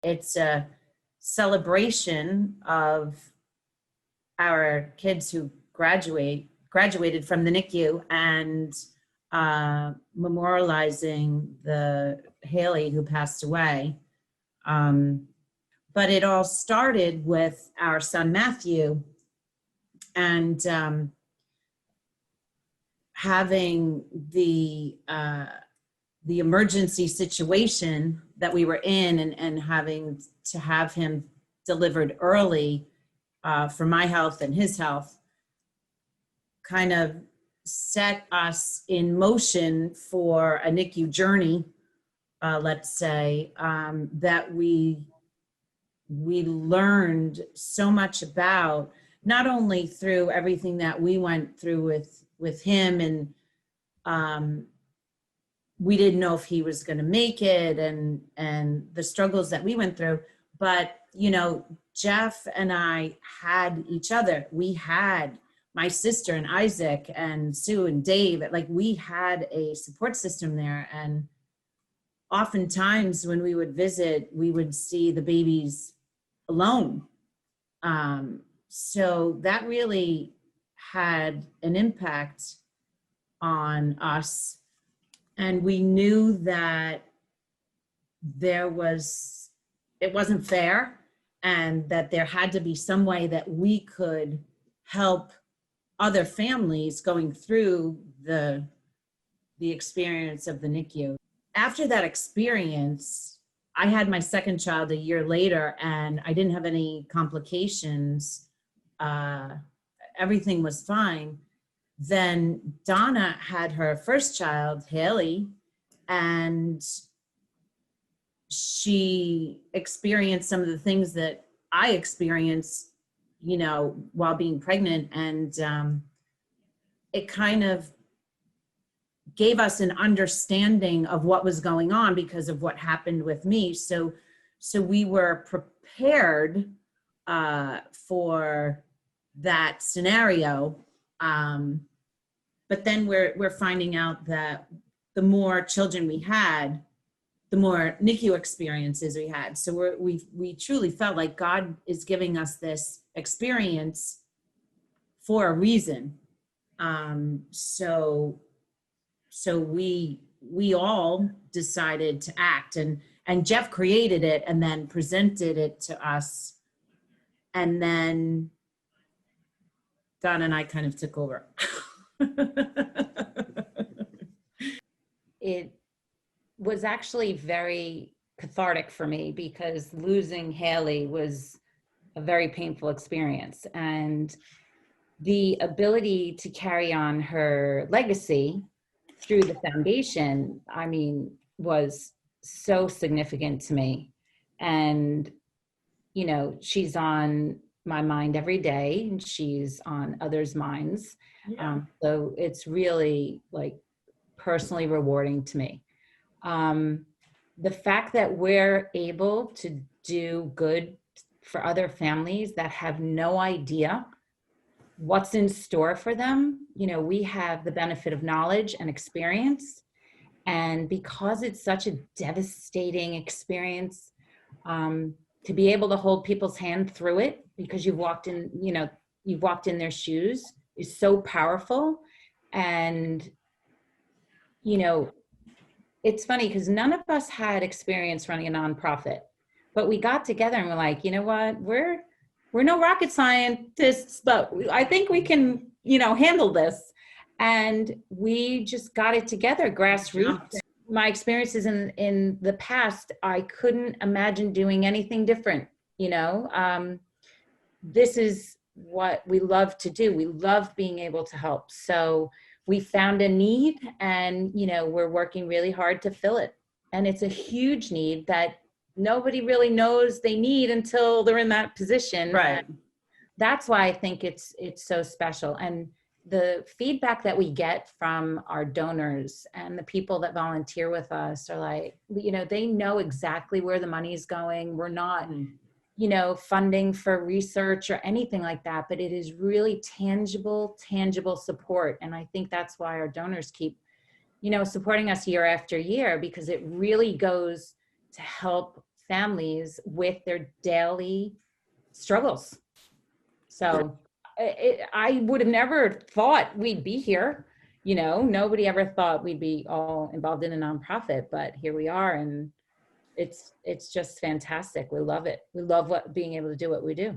It's a celebration of our kids who graduated from the NICU, and memorializing the Hailey who passed away. But it all started with our son Matthew, and having the emergency situation that we were in, and having to have him delivered early for my health and his health, kind of set us in motion for a NICU journey, let's say, that we learned so much about, not only through everything that we went through with him, and we didn't know if he was going to make it, and the struggles that we went through, but Jeff and I had each other. We had my sister and Isaac and Sue and Dave. Like, we had a support system there, and oftentimes when we would visit, we would see the babies alone. So that really had an impact on us. And we knew that it wasn't fair, and that there had to be some way that we could help other families going through the experience of the NICU. After that experience, I had my second child a year later, and I didn't have any complications. Everything was fine. Then Donna had her first child, Hailey, and she experienced some of the things that I experienced, while being pregnant. And it kind of gave us an understanding of what was going on because of what happened with me. So we were prepared for that scenario. But then we're finding out that the more children we had, the more NICU experiences we had. So we truly felt like God is giving us this experience for a reason. So we all decided to act, and Jeff created it and then presented it to us, and then Don and I kind of took over. It was actually very cathartic for me, because losing Hailey was a very painful experience, and the ability to carry on her legacy through the foundation, was so significant to me. And, she's on my mind every day, and she's on others' minds. Yeah. So it's really personally rewarding to me. The fact that we're able to do good for other families that have no idea what's in store for them. We have the benefit of knowledge and experience. And because it's such a devastating experience, to be able to hold people's hand through it, because you've walked in their shoes, is so powerful. And, it's funny because none of us had experience running a nonprofit, but we got together and we're like, you know what, we're no rocket scientists, but I think we can, handle this. And we just got it together, grassroots. My experiences in the past, I couldn't imagine doing anything different. This is what we love to do. We love being able to help. So we found a need, and, we're working really hard to fill it. And it's a huge need that nobody really knows they need until they're in that position. Right. And that's why I think it's so special. And the feedback that we get from our donors and the people that volunteer with us are like, they know exactly where the money's going. We're not, funding for research or anything like that, but it is really tangible support. And I think that's why our donors keep, supporting us year after year, because it really goes to help families with their daily struggles. So I would have never thought we'd be here. You know, nobody ever thought we'd be all involved in a nonprofit, but here we are, and it's just fantastic. We love it. We love being able to do what we do.